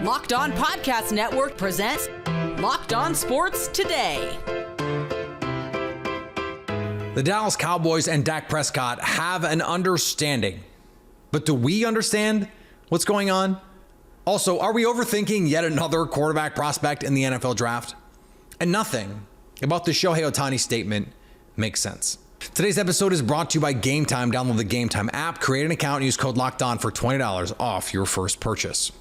Locked On Podcast Network presents Locked On Sports Today. The Dallas Cowboys and Dak Prescott have an understanding. But do we understand what's going on? Also, are we overthinking yet another quarterback prospect in the NFL draft? And nothing about the Shohei Ohtani statement makes sense. Today's episode is brought to you by Gametime. Download the Gametime app, create an account, and use code LOCKEDON for $20 off your first purchase.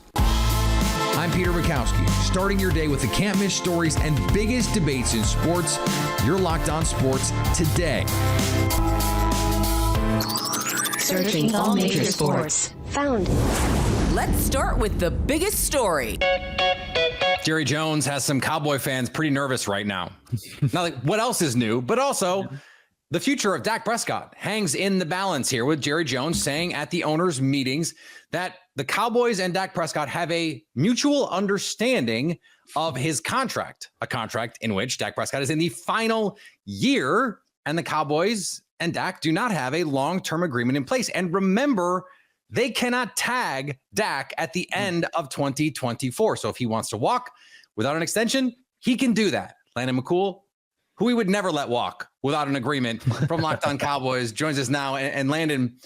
I'm Peter Bukowski, starting your day with the can't-miss stories and biggest debates in sports. You're Locked On Sports Today. Searching all major sports. Found. Let's start with the biggest story. Jerry Jones has some Cowboy fans pretty nervous right now. Not like what else is new, but also the future of Dak Prescott hangs in the balance here, with Jerry Jones saying at the owners' meetings that the Cowboys and Dak Prescott have a mutual understanding of his contract, a contract in which Dak Prescott is in the final year, and the Cowboys and Dak do not have a long-term agreement in place. And remember, they cannot tag Dak at the end of 2024. So if he wants to walk without an extension, he can do that. Landon McCool, who we would never let walk without an agreement, from Locked On Cowboys, joins us now. And Landon,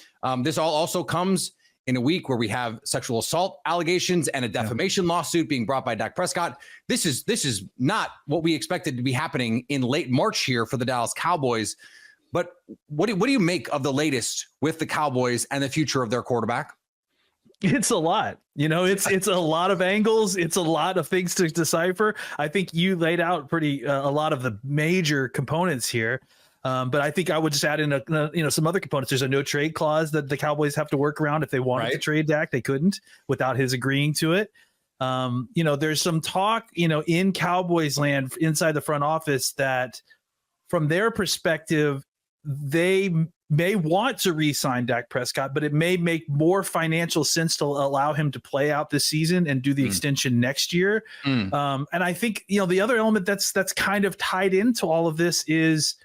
this all also comes in a week where we have sexual assault allegations and a defamation lawsuit being brought by Dak Prescott. This is not what we expected to be happening in late March here for the Dallas Cowboys. But what do you make of the latest with the Cowboys and the future of their quarterback? It's a lot, it's a lot of angles. It's a lot of things to decipher. I think you laid out a lot of the major components here. But I think I would just add in some other components. There's a no trade clause that the Cowboys have to work around. If they wanted to trade Dak, they couldn't without his agreeing to it. There's some talk, in Cowboys land inside the front office that from their perspective, they may want to re-sign Dak Prescott, but it may make more financial sense to allow him to play out this season and do the extension next year. And I think, the other element that's kind of tied into all of this is,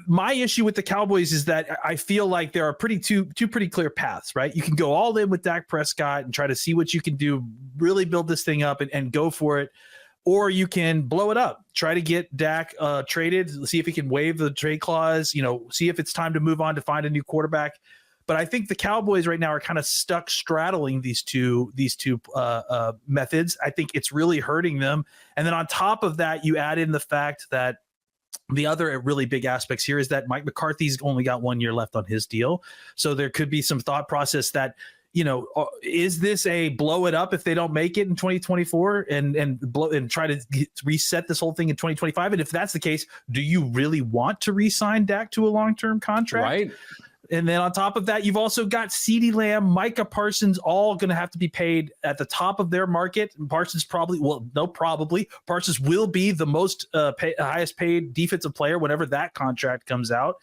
my issue with the Cowboys is that I feel like there are two pretty clear paths, right? You can go all in with Dak Prescott and try to see what you can do, really build this thing up and go for it. Or you can blow it up, try to get Dak traded, see if he can waive the trade clause, see if it's time to move on to find a new quarterback. But I think the Cowboys right now are kind of stuck straddling these two methods. I think it's really hurting them. And then on top of that, you add in the fact that the other really big aspects here is that Mike McCarthy's only got 1 year left on his deal. So there could be some thought process that, is this a blow it up if they don't make it in 2024 and try to reset this whole thing in 2025? And if that's the case, do you really want to re-sign Dak to a long-term contract? Right. And then on top of that, you've also got CeeDee Lamb, Micah Parsons, all going to have to be paid at the top of their market. Parsons Parsons will be the most highest paid defensive player whenever that contract comes out.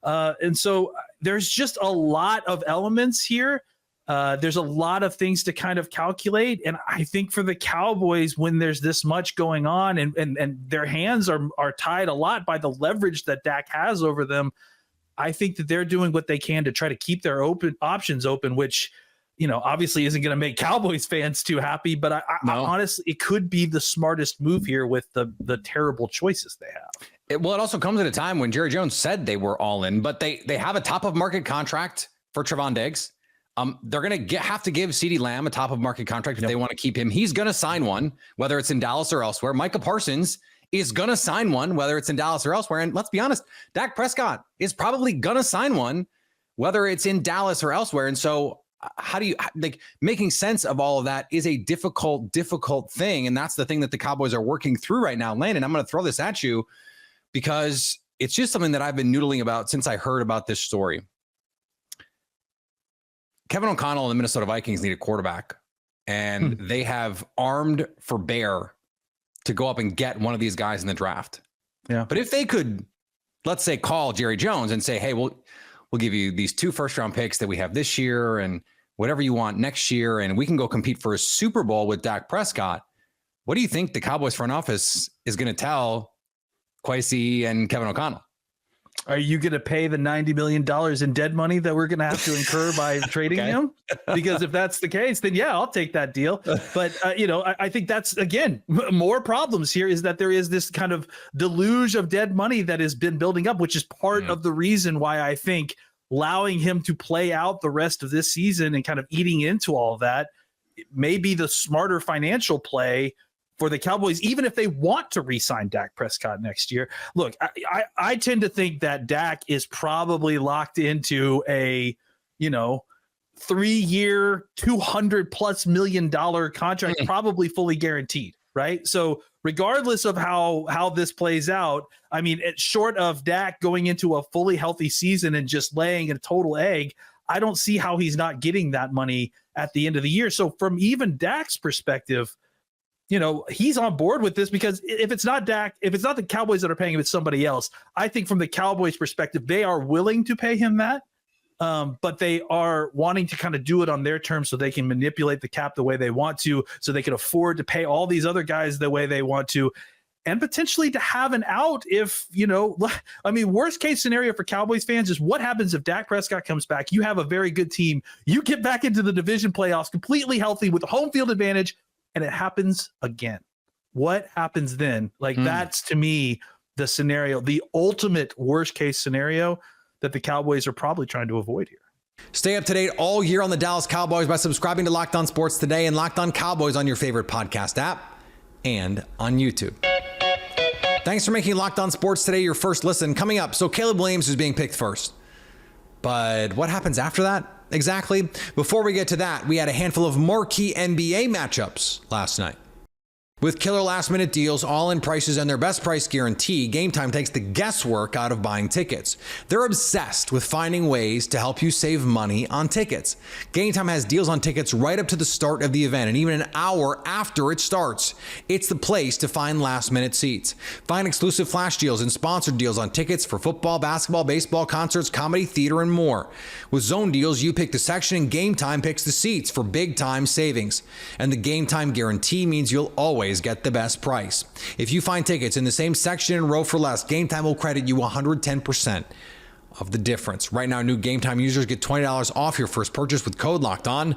And so there's just a lot of elements here. There's a lot of things to kind of calculate. And I think for the Cowboys, when there's this much going on and their hands are tied a lot by the leverage that Dak has over them, I think that they're doing what they can to try to keep their options open, which, obviously isn't going to make Cowboys fans too happy. But I honestly, it could be the smartest move here with the terrible choices they have. It also comes at a time when Jerry Jones said they were all in, but they have a top of market contract for Trevon Diggs. They're going to have to give CeeDee Lamb a top of market contract if they want to keep him. He's going to sign one, whether it's in Dallas or elsewhere. Micah Parsons is going to sign one, whether it's in Dallas or elsewhere. And let's be honest, Dak Prescott is probably going to sign one, whether it's in Dallas or elsewhere. And so how do you making sense of all of that is a difficult thing. And that's the thing that the Cowboys are working through right now. Landon, I'm going to throw this at you because it's just something that I've been noodling about since I heard about this story. Kevin O'Connell and the Minnesota Vikings need a quarterback, and they have armed for bear to go up and get one of these guys in the draft. Yeah. But if they could, let's say, call Jerry Jones and say, hey, we'll give you these 2 first-round picks that we have this year and whatever you want next year, and we can go compete for a Super Bowl with Dak Prescott. What do you think the Cowboys front office is going to tell Kwesi and Kevin O'Connell? Are you going to pay the $90 million in dead money that we're going to have to incur by trading him? Because if that's the case, then yeah, I'll take that deal. But, I think that's, again, more problems here is that there is this kind of deluge of dead money that has been building up, which is part of the reason why I think allowing him to play out the rest of this season and kind of eating into all of that may be the smarter financial play for the Cowboys, even if they want to re-sign Dak Prescott next year. Look, I tend to think that Dak is probably locked into a, 3-year, $200+ million contract, probably fully guaranteed, right? So regardless of how this plays out, I mean, it's short of Dak going into a fully healthy season and just laying a total egg, I don't see how he's not getting that money at the end of the year. So from even Dak's perspective, he's on board with this, because if it's not Dak, if it's not the Cowboys that are paying him, it's somebody else. I think from the Cowboys perspective, they are willing to pay him that, but they are wanting to kind of do it on their terms so they can manipulate the cap the way they want to, so they can afford to pay all these other guys the way they want to, and potentially to have an out if, worst case scenario for Cowboys fans is what happens if Dak Prescott comes back, you have a very good team, you get back into the division playoffs completely healthy with home field advantage, and it happens again. What happens then? That's, to me, the scenario, the ultimate worst case scenario that the Cowboys are probably trying to avoid here. Stay up to date all year on the Dallas Cowboys by subscribing to Locked On Sports Today and Locked On Cowboys on your favorite podcast app and on YouTube. Thanks for making Locked On Sports Today your first listen. Coming up, so Caleb Williams is being picked first. But what happens after that? Exactly. Before we get to that, we had a handful of marquee NBA matchups last night. With killer last-minute deals, all-in prices, and their best price guarantee, Gametime takes the guesswork out of buying tickets. They're obsessed with finding ways to help you save money on tickets. Gametime has deals on tickets right up to the start of the event and even an hour after it starts. It's the place to find last-minute seats. Find exclusive flash deals and sponsored deals on tickets for football, basketball, baseball, concerts, comedy, theater, and more. With zone deals, you pick the section and Gametime picks the seats for big-time savings. And the Gametime guarantee means you'll always get the best price. If you find tickets in the same section and row for less, Gametime will credit you 110% of the difference. Right now, new Gametime users get $20 off your first purchase with code Locked On.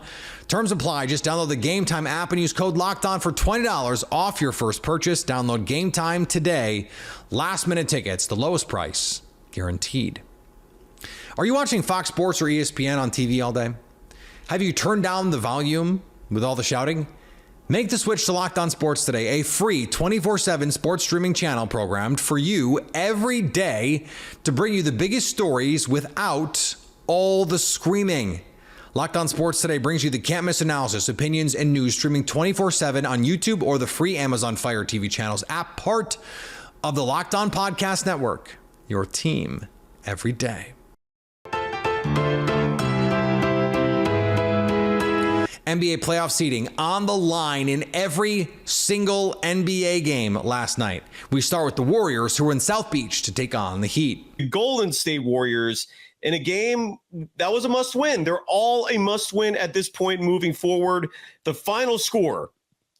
Terms apply. Just download the Gametime app and use code Locked On for $20 off your first purchase. Download Gametime today. Last minute tickets, the lowest price guaranteed. Are you watching Fox Sports or ESPN on TV all day? Have you turned down the volume with all the shouting? Make the switch to Locked On Sports Today, a free 24/7 sports streaming channel programmed for you every day to bring you the biggest stories without all the screaming. Locked On Sports Today brings you the can't-miss analysis, opinions, and news streaming 24/7 on YouTube or the free Amazon Fire TV channels app, part of the Locked On Podcast Network, your team every day. NBA playoff seeding on the line in every single NBA game last night. We start with the Warriors, who were in South Beach to take on the Heat. Golden State Warriors in a game that was a must win. They're all a must win at this point moving forward. The final score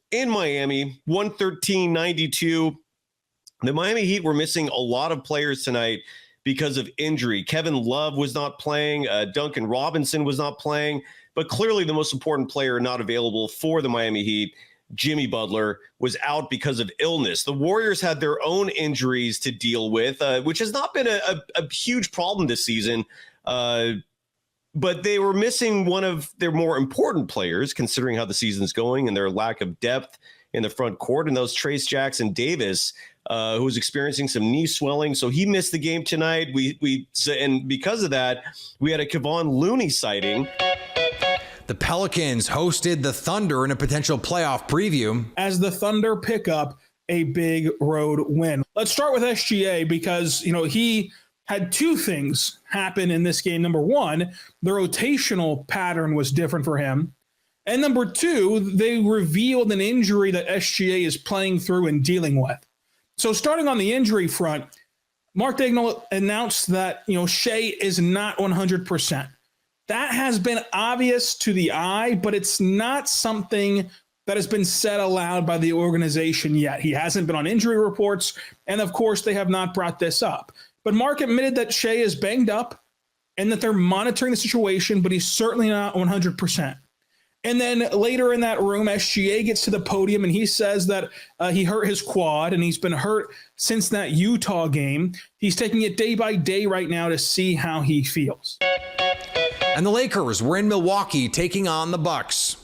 in Miami, 113-92. The Miami Heat were missing a lot of players tonight because of injury. Kevin Love was not playing. Duncan Robinson was not playing. But clearly the most important player not available for the Miami Heat, Jimmy Butler, was out because of illness. The Warriors had their own injuries to deal with, which has not been a huge problem this season. But they were missing one of their more important players, considering how the season's going and their lack of depth in the front court. And those Trace Jackson Davis, who was experiencing some knee swelling. So he missed the game tonight. And because of that, we had a Kevon Looney sighting. The Pelicans hosted the Thunder in a potential playoff preview. As the Thunder pick up a big road win. Let's start with SGA because, he had two things happen in this game. Number one, the rotational pattern was different for him. And number two, they revealed an injury that SGA is playing through and dealing with. So starting on the injury front, Mark Daigneault announced that, Shea is not 100%. That has been obvious to the eye, but it's not something that has been said aloud by the organization yet. He hasn't been on injury reports, and of course, they have not brought this up. But Mark admitted that Shea is banged up and that they're monitoring the situation, but he's certainly not 100%. And then later in that room, SGA gets to the podium and he says that he hurt his quad and he's been hurt since that Utah game. He's taking it day by day right now to see how he feels. And the Lakers were in Milwaukee taking on the Bucks.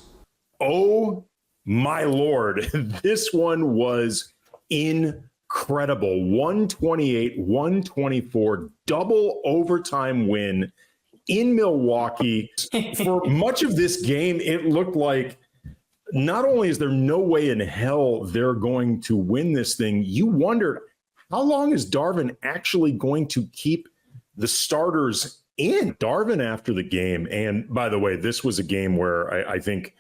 Oh, my Lord. This one was incredible. 128-124, double overtime win in Milwaukee. For much of this game, it looked like not only is there no way in hell they're going to win this thing, you wondered how long is Darvin actually going to keep the starters in? Darvin after the game, and by the way, this was a game where I think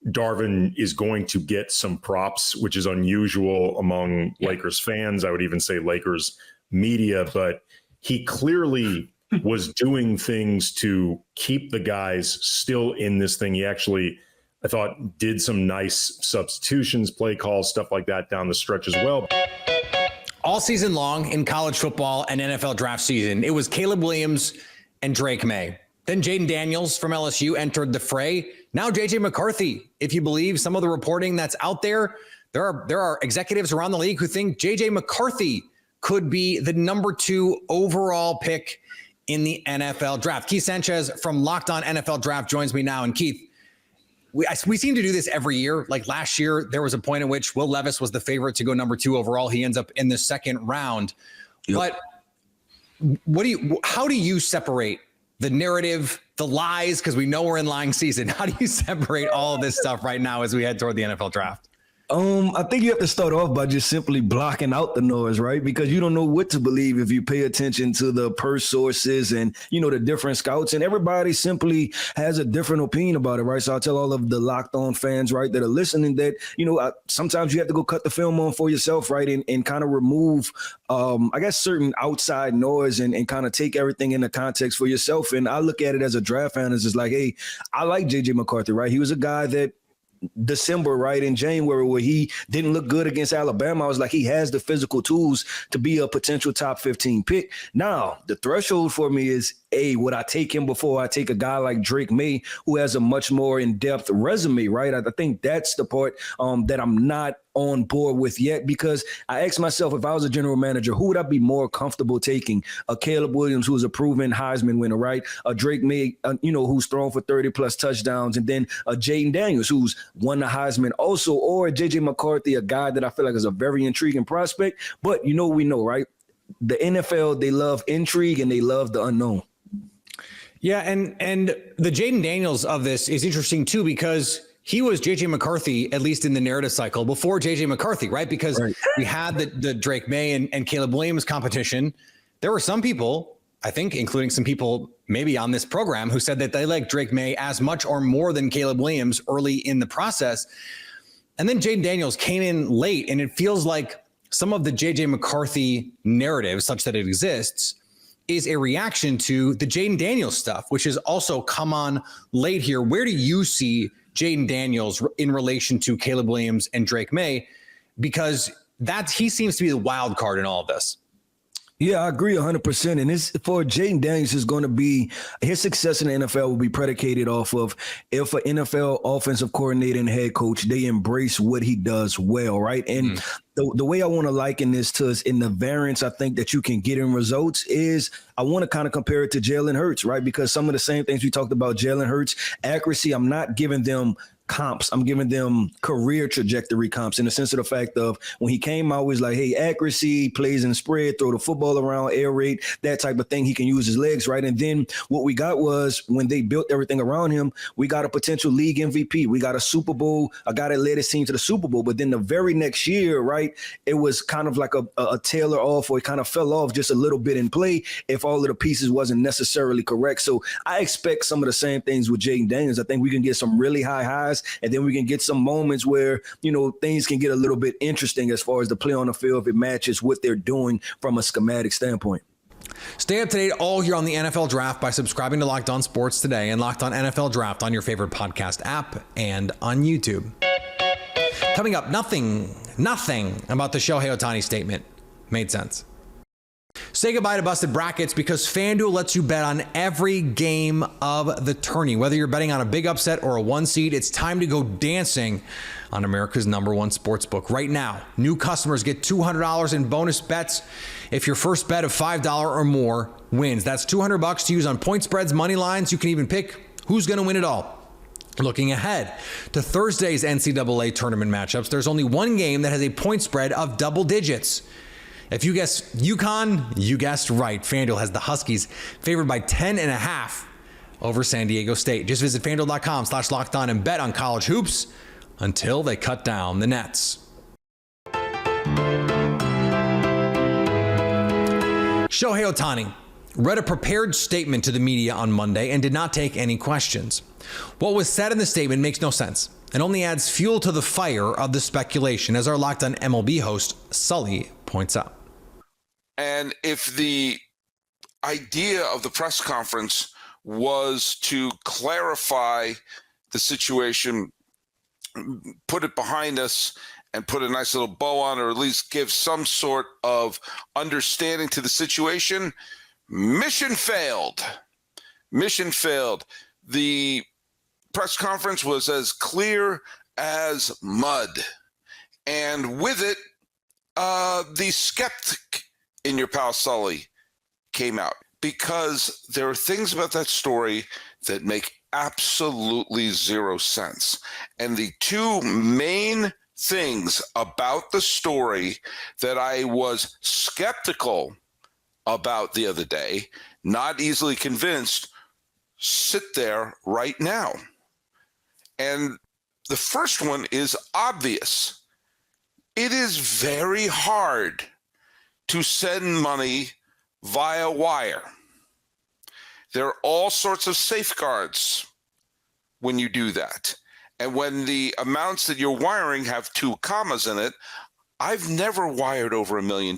Darvin is going to get some props, which is unusual among Lakers fans. I would even say Lakers media, but he clearly was doing things to keep the guys still in this thing. He actually, I thought, did some nice substitutions, play calls, stuff like that down the stretch as well. All season long in college football and NFL draft season, it was Caleb Williams and Drake May. Then Jaden Daniels from LSU entered the fray. Now JJ McCarthy, if you believe some of the reporting that's out there, there are executives around the league who think JJ McCarthy could be the number 2 overall pick in the NFL draft. Keith Sanchez from Locked On NFL Draft joins me now. And Keith, we seem to do this every year. Like last year, there was a point in which Will Levis was the favorite to go number 2 overall. He ends up in the second round. Yep. But how do you separate the narrative, the lies, because we know we're in lying season? How do you separate all of this stuff right now as we head toward the NFL draft? I think you have to start off by just simply blocking out the noise, right? Because you don't know what to believe if you pay attention to the purse sources and, the different scouts, and everybody simply has a different opinion about it, right? So I'll tell all of the Locked On fans, right, that are listening that, sometimes you have to go cut the film on for yourself, right? And kind of remove, certain outside noise and kind of take everything into context for yourself. And I look at it as a draft fan as just like, hey, I like JJ McCarthy, right? He was a guy that December, right, in January, where he didn't look good against Alabama. I was like, he has the physical tools to be a potential top 15 pick. Now, the threshold for me is, would I take him before I take a guy like Drake May, who has a much more in-depth resume, right? I think that's the part that I'm not on board with yet, because I asked myself, if I was a general manager, who would I be more comfortable taking? A Caleb Williams, who's a proven Heisman winner, right? A Drake May, who's thrown for 30-plus touchdowns, and then a Jaden Daniels, who's won the Heisman also, or JJ McCarthy, a guy that I feel like is a very intriguing prospect. But we know, right? The NFL, they love intrigue and they love the unknown. Yeah, and the Jaden Daniels of this is interesting too, because he was JJ McCarthy, at least in the narrative cycle, before JJ McCarthy, right? Because we had the Drake May and Caleb Williams competition. There were some people, I think, including some people maybe on this program, who said that they like Drake May as much or more than Caleb Williams early in the process. And then Jaden Daniels came in late, and it feels like some of the JJ McCarthy narrative, such that it exists, is a reaction to the Jaden Daniels stuff, which has also come on late here. Where do you see Jaden Daniels in relation to Caleb Williams and Drake May? Because he seems to be the wild card in all of this. Yeah, I agree 100%. And this, for Jaden Daniels, is going to be, his success in the NFL will be predicated off of if an NFL offensive coordinator and head coach, they embrace what he does well, right? And the way I want to liken this to is in the variance I think that you can get in results is I want to kind of compare it to Jalen Hurts, right? Because some of the same things we talked about Jalen Hurts, accuracy, I'm not giving them comps. I'm giving them career trajectory comps in the sense of the fact of when he came out, was like, hey, accuracy, plays in spread, throw the football around, air raid, that type of thing. He can use his legs, right? And then what we got was when they built everything around him, we got a potential league MVP. We got a Super Bowl, a guy that led his team to the Super Bowl. But then the very next year, right, it was kind of like a tailor off, or it kind of fell off just a little bit in play if all of the pieces wasn't necessarily correct. So I expect some of the same things with Jaden Daniels. I think we can get some really high highs, and then we can get some moments where, things can get a little bit interesting as far as the play on the field if it matches what they're doing from a schematic standpoint. Stay up to date all year on the NFL Draft by subscribing to Locked On Sports today and Locked On NFL Draft on your favorite podcast app and on YouTube. Coming up, nothing about the Shohei Ohtani statement made sense. Say goodbye to busted brackets because FanDuel lets you bet on every game of the tourney. Whether you're betting on a big upset or a one seed, it's time to go dancing on America's #1 sportsbook. Right now, new customers get $200 in bonus bets if your first bet of $5 or more wins. That's $200 to use on point spreads, money lines. You can even pick who's going to win it all. Looking ahead to Thursday's NCAA tournament matchups, there's only one game that has a point spread of double digits. If you guessed UConn, you guessed right. FanDuel has the Huskies favored by 10.5 over San Diego State. Just visit FanDuel.com/lockedon and bet on college hoops until they cut down the nets. Shohei Ohtani read a prepared statement to the media on Monday and did not take any questions. What was said in the statement makes no sense and only adds fuel to the fire of the speculation, as our Locked On MLB host, Sully, points out. And if the idea of the press conference was to clarify the situation, put it behind us, and put a nice little bow on, or at least give some sort of understanding to the situation, mission failed. Mission failed. The press conference was as clear as mud. And with it, the skeptic in your pal Sully came out, because there are things about that story that make absolutely zero sense. And the two main things about the story that I was skeptical about the other day, not easily convinced, sit there right now. And the first one is obvious. It is very hard to send money via wire. There are all sorts of safeguards when you do that. And when the amounts that you're wiring have 2 commas in it, I've never wired over $1 million,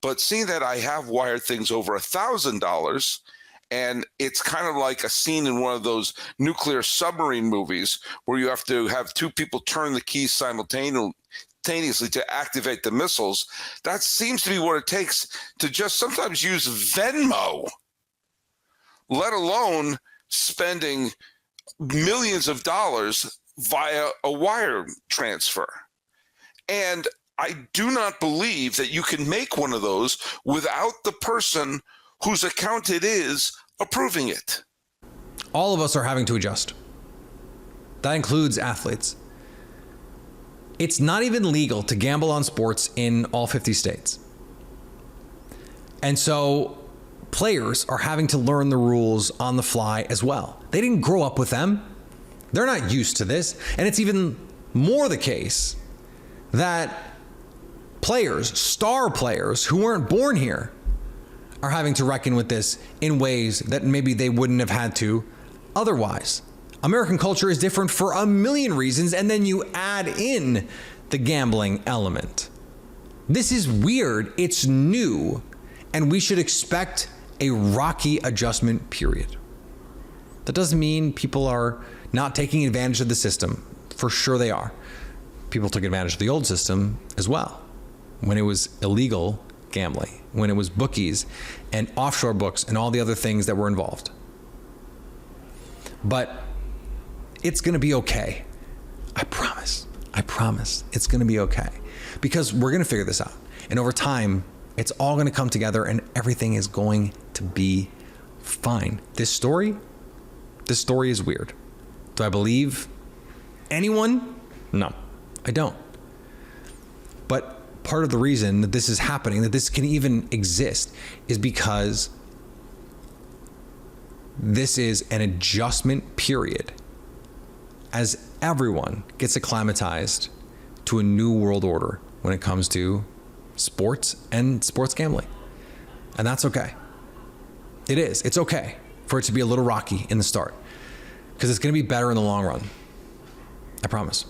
but seeing that I have wired things over $1,000, and it's kind of like a scene in one of those nuclear submarine movies where you have to have 2 people turn the keys simultaneously to activate the missiles. That seems to be what it takes to just sometimes use Venmo, let alone spending millions of dollars via a wire transfer. And I do not believe that you can make one of those without the person whose account it is approving it. All of us are having to adjust. That includes athletes. It's not even legal to gamble on sports in all 50 states. And so players are having to learn the rules on the fly as well. They didn't grow up with them. They're not used to this. And it's even more the case that players, star players who weren't born here, are having to reckon with this in ways that maybe they wouldn't have had to otherwise. American culture is different for a million reasons, and then you add in the gambling element. This is weird, it's new, and we should expect a rocky adjustment period. That doesn't mean people are not taking advantage of the system. For sure they are. People took advantage of the old system as well, when it was illegal gambling, when it was bookies and offshore books and all the other things that were involved. But it's going to be okay. I promise it's going to be okay, because we're going to figure this out. And over time, it's all going to come together and everything is going to be fine. This story is weird. Do I believe anyone? No, I don't. But part of the reason that this is happening, that this can even exist, is because this is an adjustment period as everyone gets acclimatized to a new world order when it comes to sports and sports gambling. And that's okay. It is. It's okay for it to be a little rocky in the start, because it's going to be better in the long run. I promise.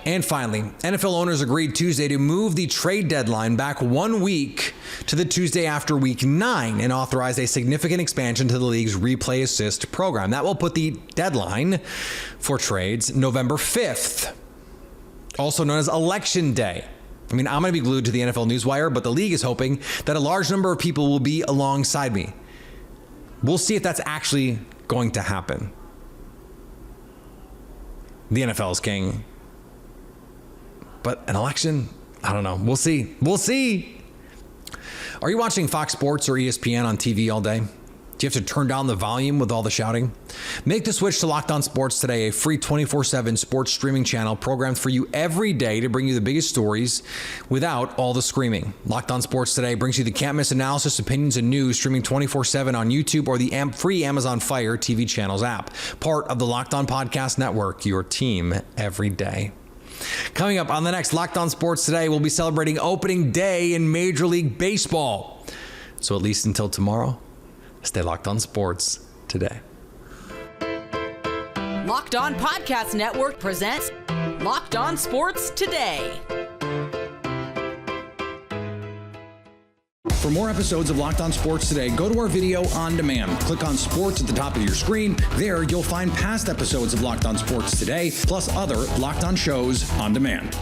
And finally, NFL owners agreed Tuesday to move the trade deadline back 1 week to the Tuesday after week 9 and authorize a significant expansion to the league's replay assist program. That will put the deadline for trades November 5th, also known as Election Day. I mean, I'm going to be glued to the NFL Newswire, but the league is hoping that a large number of people will be alongside me. We'll see if that's actually going to happen. The NFL is king. But an election, I don't know. We'll see. We'll see. Are you watching Fox Sports or ESPN on TV all day? Do you have to turn down the volume with all the shouting? Make the switch to Locked On Sports today, a free 24/7 sports streaming channel programmed for you every day to bring you the biggest stories without all the screaming. Locked On Sports today brings you the can't-miss analysis, opinions, and news streaming 24/7 on YouTube or the free Amazon Fire TV channels app. Part of the Locked On Podcast Network, your team every day. Coming up on the next Locked On Sports today, we'll be celebrating opening day in Major League Baseball. So at least until tomorrow, stay locked on sports today. Locked On Podcast Network presents Locked On Sports Today. For more episodes of Locked On Sports Today, go to our video on demand. Click on Sports at the top of your screen. There, you'll find past episodes of Locked On Sports Today, plus other Locked On shows on demand.